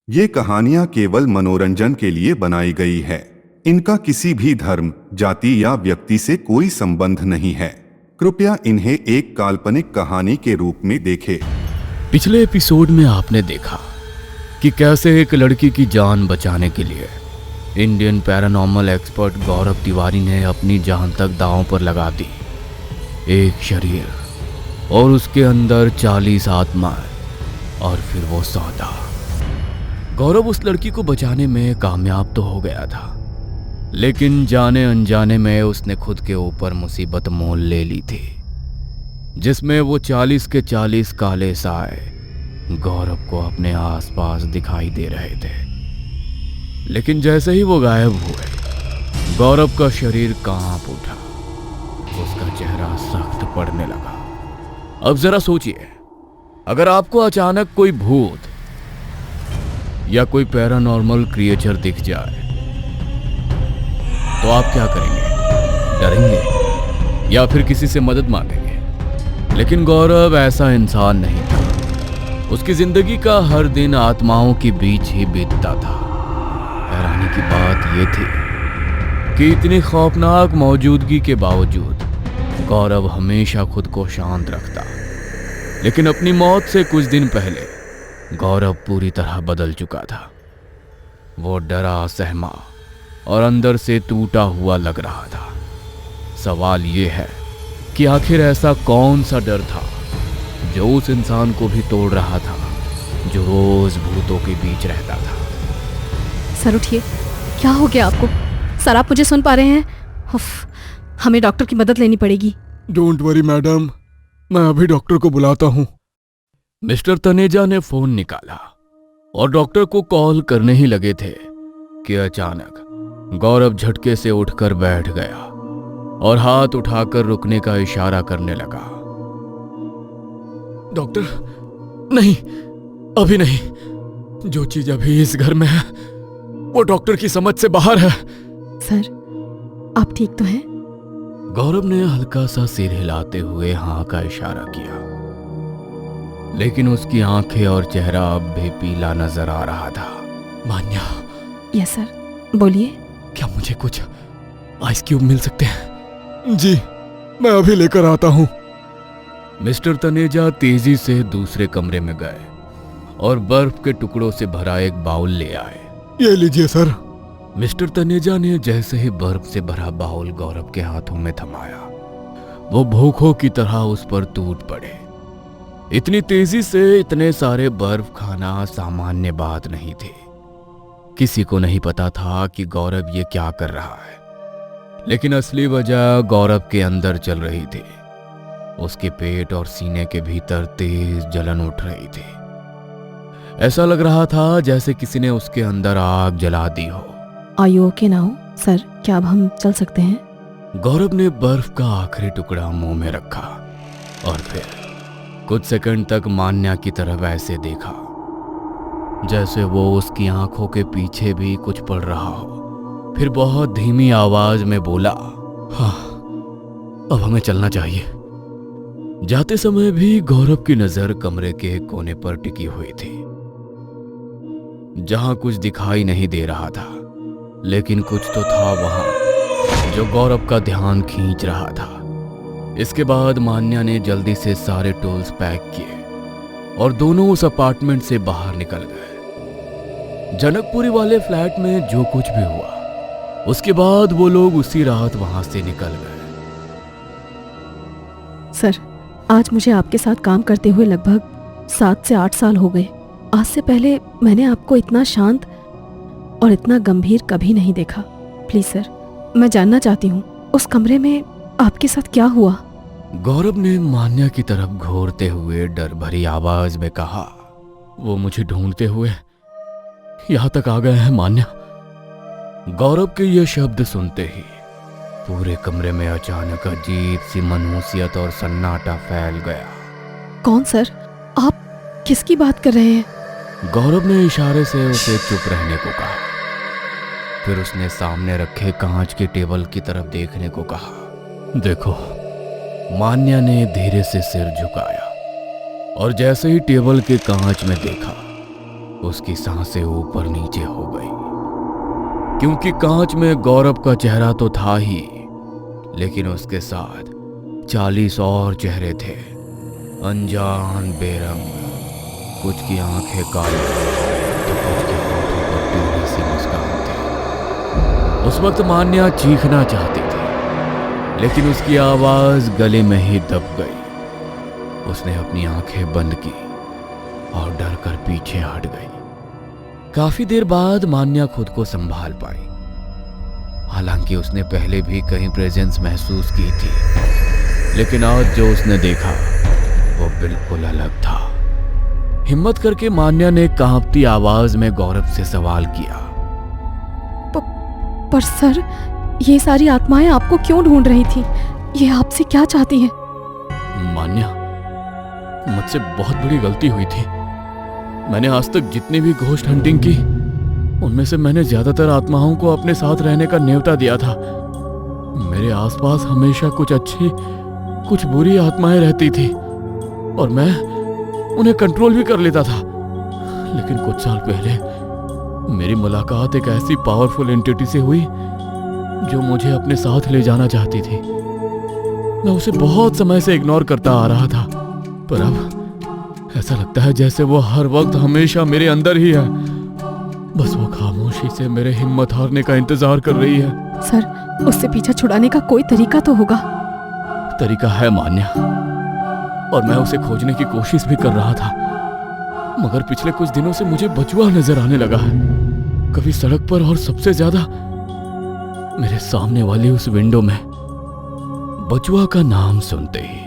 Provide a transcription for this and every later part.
ये कहानियां केवल मनोरंजन के लिए बनाई गई है। इनका किसी भी धर्म, जाति या व्यक्ति से कोई संबंध नहीं है। कृपया इन्हें एक काल्पनिक कहानी के रूप में देखें। पिछले एपिसोड में आपने देखा कि कैसे एक लड़की की जान बचाने के लिए इंडियन पैरानॉर्मल एक्सपर्ट गौरव तिवारी ने अपनी जान तक दांव पर लगा दी। एक शरीर और उसके अंदर 40 आत्माएं और फिर वो सौदा। गौरव उस लड़की को बचाने में कामयाब तो हो गया था, लेकिन जाने अनजाने में उसने खुद के ऊपर मुसीबत मोल ले ली थी, जिसमें वो 40 के 40 काले साए गौरव को अपने आसपास दिखाई दे रहे थे। लेकिन जैसे ही वो गायब हुए, गौरव का शरीर कांप उठा, उसका चेहरा सख्त पड़ने लगा। अब जरा सोचिए, अगर आपको अचानक कोई भूत या कोई पैरानॉर्मल क्रिएचर दिख जाए तो आप क्या करेंगे? डरेंगे या फिर किसी से मदद मांगेंगे? लेकिन गौरव ऐसा इंसान नहीं था। उसकी जिंदगी का हर दिन आत्माओं के बीच ही बीतता था। हैरानी की बात यह थी कि इतनी खौफनाक मौजूदगी के बावजूद गौरव हमेशा खुद को शांत रखता। लेकिन अपनी मौत से कुछ दिन पहले गौरव पूरी तरह बदल चुका था। वो डरा सहमा और अंदर से टूटा हुआ लग रहा था। सवाल ये है कि आखिर ऐसा कौन सा डर था जो उस इंसान को भी तोड़ रहा था, जो रोज भूतों के बीच रहता था। सर उठिए, क्या हो गया आपको? सर आप मुझे सुन पा रहे हैं? उफ, हमें डॉक्टर की मदद लेनी पड़ेगी। डोंट वरी मैडम, मैं अभी डॉक्टर को बुलाता हूँ। मिस्टर तनेजा ने फोन निकाला और डॉक्टर को कॉल करने ही लगे थे कि अचानक गौरव झटके से उठकर बैठ गया और हाथ उठाकर रुकने का इशारा करने लगा। डॉक्टर, नहीं, अभी नहीं। जो चीज अभी इस घर में है वो डॉक्टर की समझ से बाहर है। सर आप ठीक तो हैं? गौरव ने हल्का सा सिर हिलाते हुए हाँ का इशारा किया, लेकिन उसकी आंखें और चेहरा अब भी पीला नजर आ रहा था। मान्या। यस सर, बोलिए। क्या मुझे कुछ आइस क्यूब मिल सकते हैं? जी, मैं अभी लेकर आता हूँ। मिस्टर तनेजा तेजी से दूसरे कमरे में गए और बर्फ के टुकड़ों से भरा एक बाउल ले आए। ये लीजिए सर। मिस्टर तनेजा ने जैसे ही बर्फ से भरा बाउल गौरव के हाथों में थमाया, वो भूखों की तरह उस पर टूट पड़े। इतनी तेजी से इतने सारे बर्फ खाना सामान्य बात नहीं थी। किसी को नहीं पता था कि गौरव ये क्या कर रहा है, लेकिन असली वजह गौरव के अंदर चल रही थी। उसके पेट और सीने के भीतर तेज जलन उठ रही थी। ऐसा लग रहा था जैसे किसी ने उसके अंदर आग जला दी हो। Are you okay now? Sir क्या अब हम चल सकते हैं? गौरव ने बर्फ का आखिरी टुकड़ा मुंह में रखा और फिर कुछ सेकंड तक मान्या की तरफ ऐसे देखा जैसे वो उसकी आंखों के पीछे भी कुछ पड़ रहा हो। फिर बहुत धीमी आवाज में बोला, हाँ, अब हमें चलना चाहिए। जाते समय भी गौरव की नजर कमरे के एक कोने पर टिकी हुई थी, जहां कुछ दिखाई नहीं दे रहा था, लेकिन कुछ तो था वहां जो गौरव का ध्यान खींच रहा था। इसके बाद मान्या ने जल्दी से सारे टूल्स पैक किए और दोनों उस अपार्टमेंट से बाहर निकल गए। जनकपुरी वाले फ्लैट में जो कुछ भी हुआ, उसके बाद वो लोग उसी रात वहां से निकल गए। सर आज मुझे आपके साथ काम करते हुए लगभग 7 से 8 साल हो गए। आज से पहले मैंने आपको इतना शांत और इतना गंभीर कभी नहीं देखा। प्लीज सर, मैं जानना चाहती हूँ उस कमरे में आपके साथ क्या हुआ? गौरव ने मान्या की तरफ घूरते हुए डर भरी आवाज में कहा, वो मुझे ढूंढते हुए यहां तक आ गए हैं मान्या। गौरव के ये शब्द सुनते ही पूरे कमरे में अचानक अजीब सी मनहूसियत और सन्नाटा फैल गया। कौन सर? आप किसकी बात कर रहे हैं? गौरव ने इशारे से उसे चुप रहने को कहा। फिर उसने सामने रखे कांच के टेबल की तरफ देखने को कहा। देखो। मान्या ने धीरे से सिर झुकाया और जैसे ही टेबल के कांच में देखा, उसकी सांसें ऊपर नीचे हो गई, क्योंकि कांच में गौरव का चेहरा तो था ही, लेकिन उसके साथ 40 और चेहरे थे, अनजान, बेरंग। कुछ की आंखें काली तो कुछ के होठों पर पीली सी मुस्कान थी। उस वक्त मान्या चीखना चाहती थी, लेकिन उसकी आवाज गले में ही दब गई। उसने अपनी आंखें बंद की और डर कर पीछे हट गई। काफी देर बाद मान्या खुद को संभाल पाई। हालांकि उसने पहले भी कहीं प्रेजेंस महसूस की थी, लेकिन आज जो उसने देखा वो बिल्कुल अलग था। हिम्मत करके मान्या ने कांपती आवाज में गौरव से सवाल किया। पर सर, ये सारी आत्माएं आपको क्यों ढूंढ रही थी? ये आपसे क्या चाहती हैं? मान्या, मुझसे बहुत बड़ी गलती हुई थी। मैंने आज तक जितनी भी घोस्ट हंटिंग की, उनमें से मैंने ज्यादातर आत्माओं को अपने साथ रहने का न्योता दिया था। मेरे आसपास हमेशा कुछ अच्छी कुछ बुरी आत्माएं रहती थी और मैं उन्हें कंट्रोल भी कर लेता था। लेकिन कुछ साल पहले मेरी मुलाकात एक ऐसी पावरफुल एंटिटी से हुई जो मुझे अपने साथ ले जाना चाहती थी। मैं उसे बहुत समय से इग्नोर करता आ रहा था, पर अब ऐसा लगता है जैसे वो हर वक्त हमेशा मेरे अंदर ही है। बस वो खामोशी से मेरे हिम्मत हारने का इंतजार कर रही है। सर, उससे पीछा छुड़ाने का कोई तरीका तो होगा। तरीका है मान्या, और मैं उसे खोजने की कोशिश भी कर रहा था, मगर पिछले कुछ दिनों से मुझे बचुआ नजर आने लगा है। कभी सड़क पर और सबसे ज्यादा मेरे सामने वाली उस विंडो में। बचुआ का नाम सुनते ही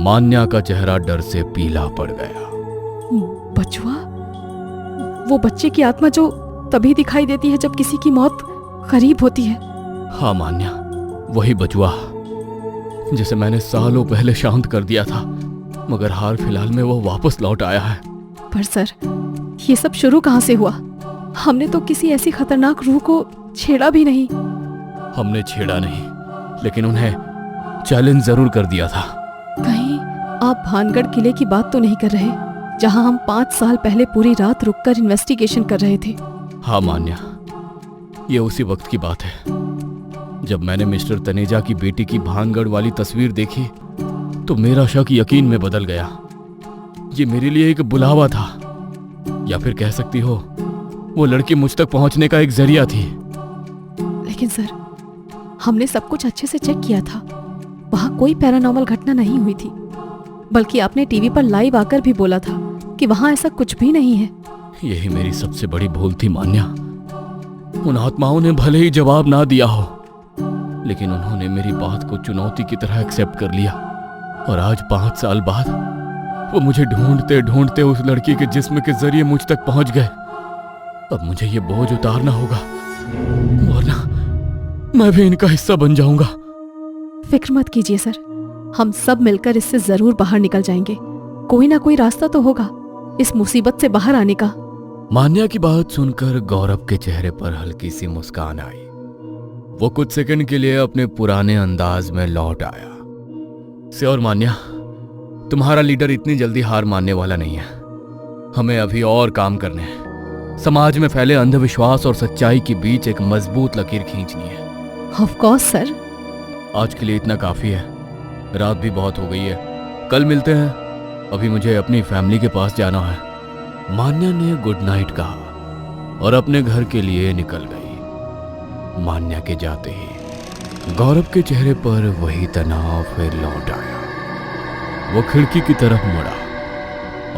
मान्या का चेहरा डर से पीला पड़ गया। बचुआ? वो बच्चे की आत्मा जो तभी दिखाई देती है जब किसी की मौत करीब होती है। हाँ मान्या, वही बचुआ जिसे मैंने सालों पहले शांत कर दिया था, मगर हाल फिलहाल में वो वापस लौट आया है। पर सर, ये सब शुरू कहाँ से हुआ? हमने तो किसी ऐसी खतरनाक रूह को छेड़ा भी नहीं। हमने छेड़ा नहीं, लेकिन उन्हें चैलेंज जरूर कर दिया था। कहीं आप भानगढ़ किले की बात तो नहीं कर रहे, जहां हम 5 साल पहले पूरी रात रुककर इन्वेस्टिगेशन कर रहे थे? हाँ मान्या, ये उसी वक्त की बात है जब मैंने मिस्टर तनेजा की बेटी की भानगढ़ वाली तस्वीर देखी तो मेरा शक यकीन में बदल गया। ये मेरे लिए एक बुलावा था, या फिर कह सकती हो वो लड़की मुझ तक पहुंचने का एक जरिया थी। लेकिन सर, हमने सब कुछ अच्छे से चेक किया था। वहां कोई पैरानॉर्मल घटना नहीं हुई थी, बल्कि आपने टीवी पर लाइव आकर भी बोला था कि वहां ऐसा कुछ भी नहीं है। यही मेरी सबसे बड़ी भूल थी मान्या। उन आत्माओं ने भले ही जवाब ना दिया हो, लेकिन उन्होंने मेरी बात को चुनौती की तरह एक्सेप्ट कर लिया, और आज 5 साल बाद वो मुझे ढूंढते ढूंढते उस लड़की के जिस्म के जरिए मुझ तक पहुंच गए। अब मुझे ये बोझ उतारना होगा, वरना मैं भी इनका हिस्सा बन जाऊंगा। फिक्र मत कीजिए सर, हम सब मिलकर इससे जरूर बाहर निकल जाएंगे। कोई ना कोई रास्ता तो होगा इस मुसीबत से बाहर आने का। मान्या की बात सुनकर गौरव के चेहरे पर हल्की सी मुस्कान आई। वो कुछ सेकंड के लिए अपने पुराने अंदाज में लौट आया। श्योर मान्या, तुम्हारा लीडर इतनी जल्दी हार मानने वाला नहीं है। हमें अभी और काम करने हैं। समाज में फैले अंधविश्वास और सच्चाई के बीच एक मजबूत लकीर खींचनी है। Of course sir. आज के लिए इतना काफी है, रात भी बहुत हो गई है। कल मिलते हैं, अभी मुझे अपनी फैमिली के पास जाना है। मान्या ने गुड नाइट कहा और अपने घर के लिए निकल गई। मान्या के जाते ही गौरव के चेहरे पर वही तनाव फिर लौट आया। वो खिड़की की तरफ मुड़ा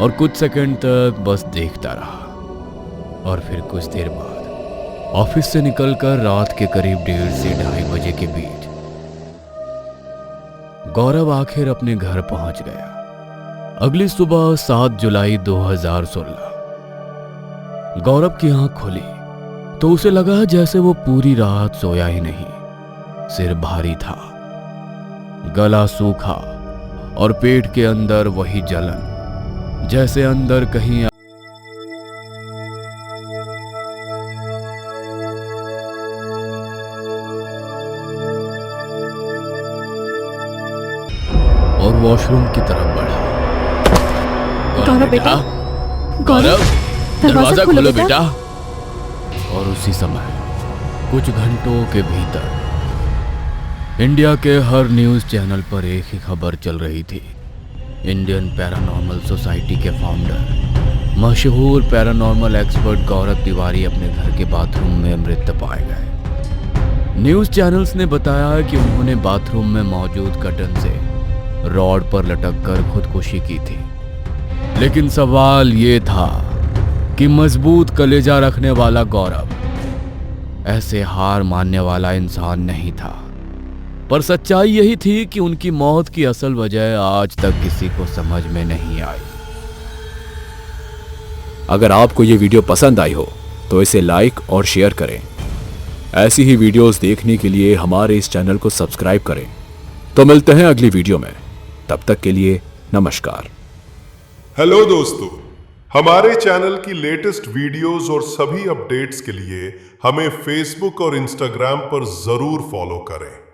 और कुछ सेकंड तक बस देखता रहा, और फिर कुछ देर बाद ऑफिस से निकलकर रात के करीब 1:30 से 2:30 बजे के बीच गौरव आखिर अपने घर पहुंच गया। अगली सुबह 7 जुलाई 2016 गौरव की आंख खुली तो उसे लगा जैसे वो पूरी रात सोया ही नहीं। सिर भारी था, गला सूखा और पेट के अंदर वही जलन, जैसे अंदर कहीं और वॉशरूम की तरफ बढ़ा। गौरव बेटा, गौरव, दरवाजा खोलो खोलो बेटा। और उसी समय कुछ घंटों के भीतर इंडिया के हर न्यूज़ चैनल पर एक ही खबर चल रही थी। इंडियन पैरानॉर्मल सोसाइटी के फाउंडर, मशहूर पैरानॉर्मल एक्सपर्ट गौरव तिवारी अपने घर के बाथरूम में मृत पाए गए। न्यूज़ चैनल्स ने बताया कि उन्होंने बाथरूम में मौजूद कर्टन से रॉड पर लटककर खुदकुशी की थी। लेकिन सवाल ये था कि मजबूत कलेजा रखने वाला गौरव ऐसे हार मानने वाला इंसान नहीं था। पर सच्चाई यही थी कि उनकी मौत की असल वजह आज तक किसी को समझ में नहीं आई। अगर आपको ये वीडियो पसंद आई हो तो इसे लाइक और शेयर करें। ऐसी ही वीडियोस देखने के लिए हमारे इस चैनल को सब्सक्राइब करें। तो मिलते हैं अगली वीडियो में, तब तक के लिए नमस्कार। हेलो दोस्तों, हमारे चैनल की लेटेस्ट वीडियोस और सभी अपडेट्स के लिए हमें फेसबुक और इंस्टाग्राम पर जरूर फॉलो करें।